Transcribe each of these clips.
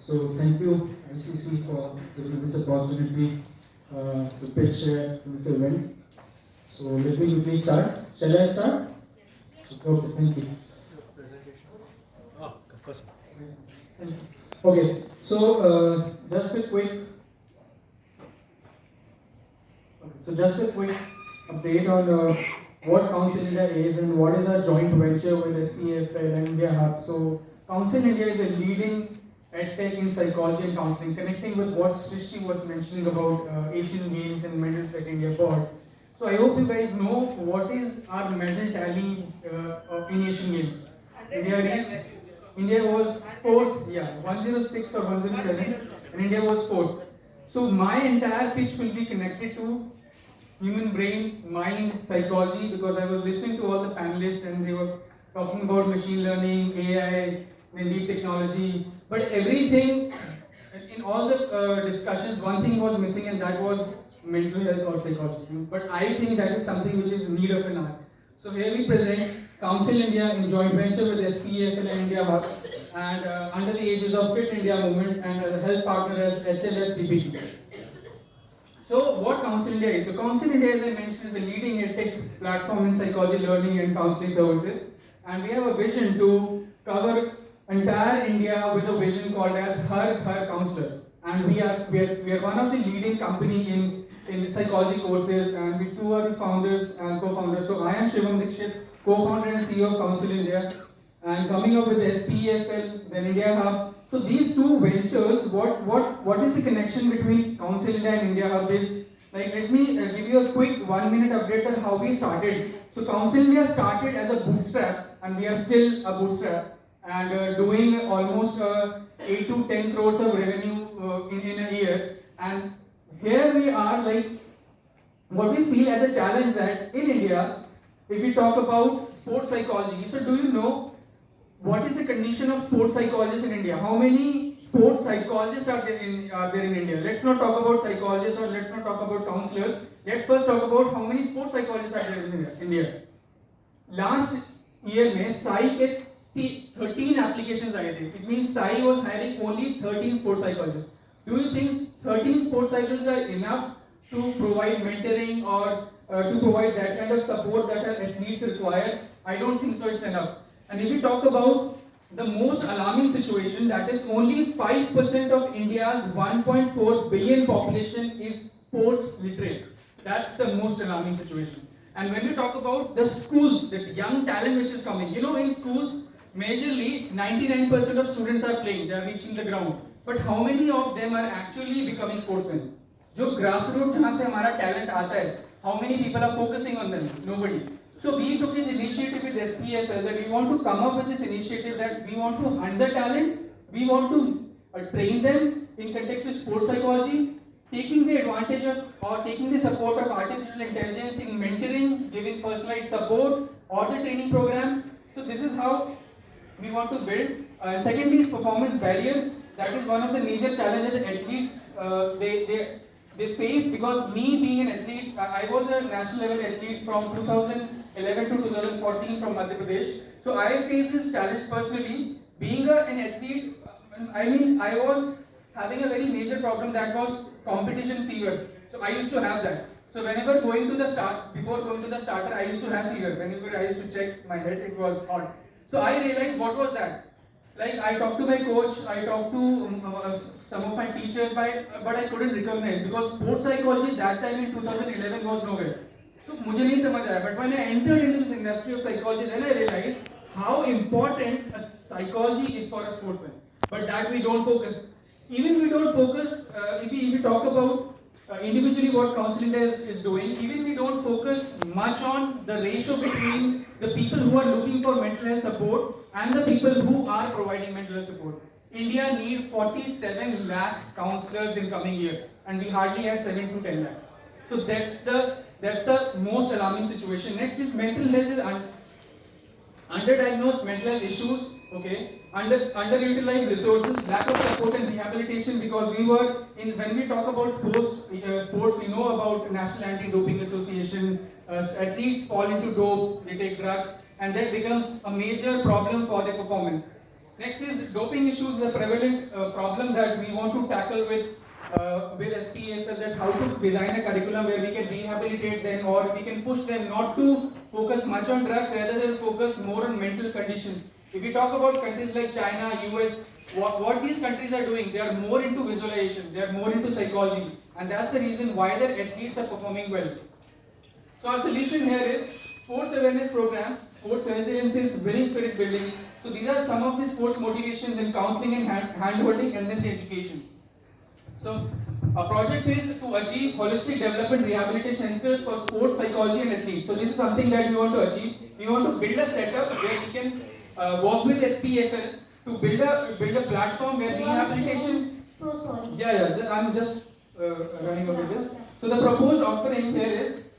So thank you ICC for giving this opportunity to pitch in this event. So let me quickly start. Shall I start? Okay, thank you. Thank you. Okay, so just a quick update on what Counsel India is and what is our joint venture with SPFL and India Hub. So Counsel India is a leading edtech in psychology and counseling, connecting with what Srishti was mentioning about Asian Games and medal that India got. So I hope you guys know what is our medal tally in Asian Games. India was fourth, 106 or 107, and India was fourth. So my entire pitch will be connected to human brain, mind, psychology, because I was listening to all the panelists and they were talking about machine learning, AI, and deep technology. But everything, in all the discussions, one thing was missing, and that was mental health or psychology. But I think that is something which is in need of an hour. So here we present Counsel India in joint venture with SPFL and India Hub, and under the aegis of Fit India Movement, and as a health partner as HLF PPT. So what Counsel India is? So Counsel India, as I mentioned, is a leading edtech platform in psychology learning and counseling services, and we have a vision to cover entire India with a vision called as Har Counselor. And we are one of the leading company in psychology courses, and we two are the founders and co-founders. So I am Shivam Dixit, co-founder and CEO of Counsel India, and coming up with SPFL, then India Hub. So these two ventures, what is the connection between Counsel India and India Hub is, like, let me give you a quick 1 minute update on how we started. So Counsel India started as a bootstrap, and we are still a bootstrap, and doing almost 8 to 10 crores of revenue in a year. And here we are, like, what we feel as a challenge that in India, if we talk about sports psychology, so do you know what is the condition of sports psychologists in India? How many sports psychologists are there in India? Let's not talk about psychologists, or let's not talk about counselors. Let's first talk about how many sports psychologists are there in India. Last year में SAI के 13 applications आए थे. It means SAI was hiring only 13 sports psychologists. Do you think 13 sports psychologists are enough to provide mentoring or to provide that kind of support that our athletes require? I don't think so. It's enough. And if we talk about the most alarming situation, that is only 5% of India's 1.4 billion population is sports literate. That's the most alarming situation. And when we talk about the schools, the young talent which is coming, in schools, majorly 99% of students are playing, they are reaching the ground. But how many of them are actually becoming sportsmen? जो grassroots जहाँ से हमारा talent आता है, how many people are focusing on them? Nobody. So we took an initiative with SPFL that we want to come up with this initiative that we want to hunt the talent, we want to train them in context of sports psychology, taking the advantage of or taking the support of artificial intelligence in mentoring, giving personalized support or the training program. So this is how we want to build. Secondly is performance barrier. That is one of the major challenges athletes they face, because me being an athlete, I was a national level athlete from 2011 to 2014 from Madhya Pradesh. So I faced this challenge personally. Being an athlete, I was having a very major problem, that was competition fever. So I used to have that. So whenever before going to the starter, I used to have fever. Whenever I used to check my head, it was hot. So I realized what was that. Like, I talked to my coach, I talked to some of my teachers, but I couldn't recognize, because sports psychology that time in 2011 was nowhere. So मुझे नहीं समझ आया. But when I entered into the industry of psychology, then I realized how important a psychology is for a sportsman. But that we don't focus. Even we don't focus, if we talk about individually what Counsel India is doing, even we don't focus much on the ratio between the people who are looking for mental health support and the people who are providing mental health support. India needs 47 lakh counselors in coming year, and we hardly have 7 to 10 lakhs. So that's the most alarming situation. Next is mental health is underdiagnosed mental health issues. Okay, underutilized resources, lack of support and rehabilitation, because when we talk about sports, we know about National Anti-Doping Association, athletes fall into dope, they take drugs, and that becomes a major problem for their performance. Next is doping issues, a prevalent problem that we want to tackle with SPFL, that how to design a curriculum where we can rehabilitate them or we can push them not to focus much on drugs rather than focus more on mental conditions. If we talk about countries like China, US, what these countries are doing, they are more into visualization, they are more into psychology, and that's the reason why their athletes are performing well. So our solution here is sports awareness programs, sports resiliences, winning spirit building. So these are some of the sports motivations in counseling and hand-holding, and then the education. So our project is to achieve holistic development rehabilitation centers for sports psychology and athletes. So this is something that we want to achieve. We want to build a setup where we can work with SPFL to build a platform where rehabilitation. So sorry. I'm just running over this. So the proposed offering here is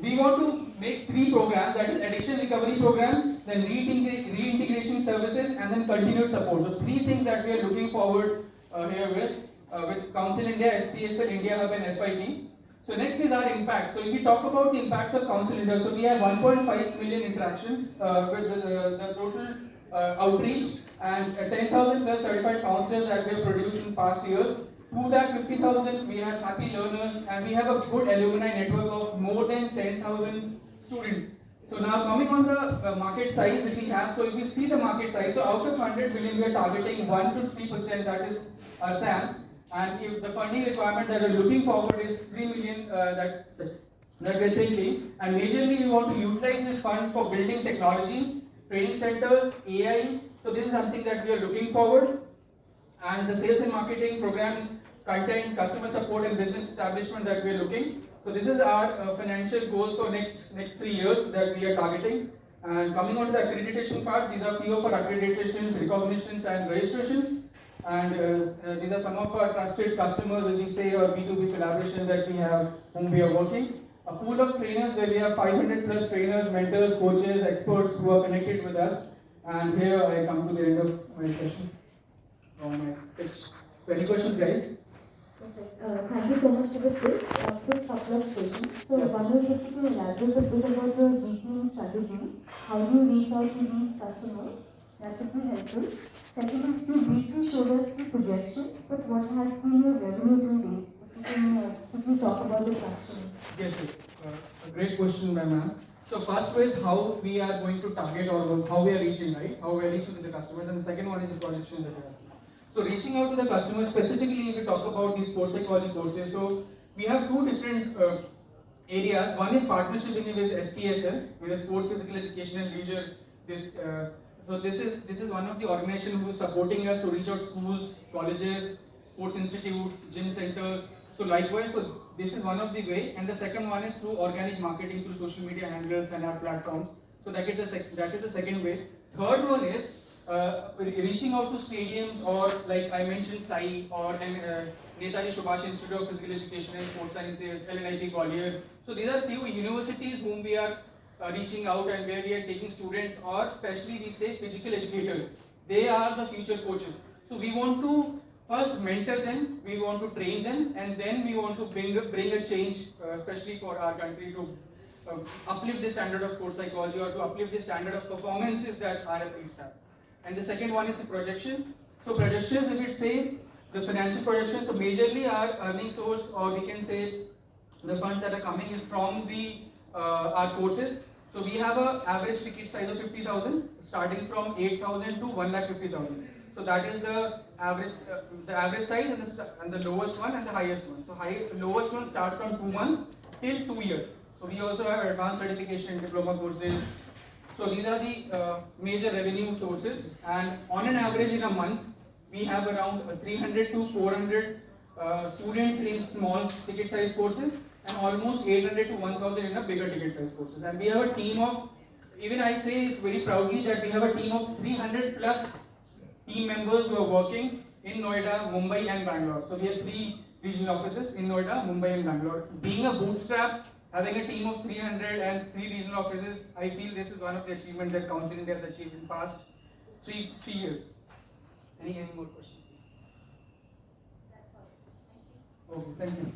we want to make 3 programs, that is addiction recovery program, then reintegration services, and then continued support. So 3 things that we are looking forward here with Counsel India, SPFL, India Hub, and FIT. So next is our impact. So if we talk about the impacts of Counsel India, so we have 1.5 million interactions with the total outreach and 10,000 plus certified counselors that we have produced in past years. 250,000 we have happy learners, and we have a good alumni network of more than 10,000 students. So now coming on the market size that we have, so if you see the market size, so out of 100 billion we are targeting 1 to 3%, that is SAM, and if the funding requirement that we're looking forward is 3 million that we're thinking, and majorly we want to utilize this fund for building technology, training centers, AI. So this is something that we are looking forward, and the sales and marketing program, content, customer support, and business establishment that we are looking. So this is our financial goals for next 3 years that we are targeting. And coming on to the accreditation part, these are few of our accreditations, recognitions, and registrations. And these are some of our trusted customers, as we say, or B2B collaboration that we have, whom we are working. A pool of trainers where we have 500 plus trainers, mentors, coaches, experts who are connected with us. And here I come to the end of my session. On my pitch. So any questions, guys? Perfect. Thank you so much for the pitch. Quick couple of questions. So one is, if you can elaborate a bit about the reaching strategy. How do you reach out to these customers? That would be helpful. Second is, you briefly showed us the projections, but what has been your revenue to date? If you can quickly talk about the traction. Yes, a great question, ma'am. So first is how we are going to target or how we are reaching, right? How we are reaching to the customers, and the second one is the projection that we are. So reaching out to the customers, specifically if we talk about these sports psychology courses, so we have 2 different areas. One is partnership with SPFL, with the Sports Physical Education and Leisure. This is one of the organizations who is supporting us to reach out schools, colleges, sports institutes, gym centers. So likewise, so this is one of the way, and the second one is through organic marketing through social media handles and our platforms. So that is the second way. Third one is reaching out to stadiums, or like I mentioned, SAI or Netaji Subhash Institute of Physical Education and Sports Sciences, LNIT Gwalior. So these are few universities whom we are reaching out, and where we are taking students, or especially we say physical educators. They are the future coaches. So we want to first mentor them, we want to train them, and then we want to bring a change, especially for our country, to uplift the standard of sports psychology, or to uplift the standard of performances that our athletes have. And the second one is the projections. So projections, if we say the financial projections, so majorly our earning source, or we can say the funds that are coming, is from the our courses. So we have an average ticket size of 50,000, starting from 8,000 to 1,50,000. So that is the average size, and the lowest one and the highest one. So lowest one starts from 2 months till 2 years. So we also have advanced certification, diploma courses. So these are the major revenue sources, and on an average in a month, we have around 300 to 400 students in small ticket size courses, and almost 800 to 1,000 in a bigger ticket size courses. And we have a team of, even I say very proudly that we have a team of 300 plus team members who are working in Noida, Mumbai and Bangalore. So we have 3 regional offices in Noida, Mumbai and Bangalore. Being a bootstrap, having a team of 300 and 3 regional offices, I feel this is one of the achievements that Counsel India has achieved in past 3 years. Any more questions? That's all. Thank you. Okay, thank you.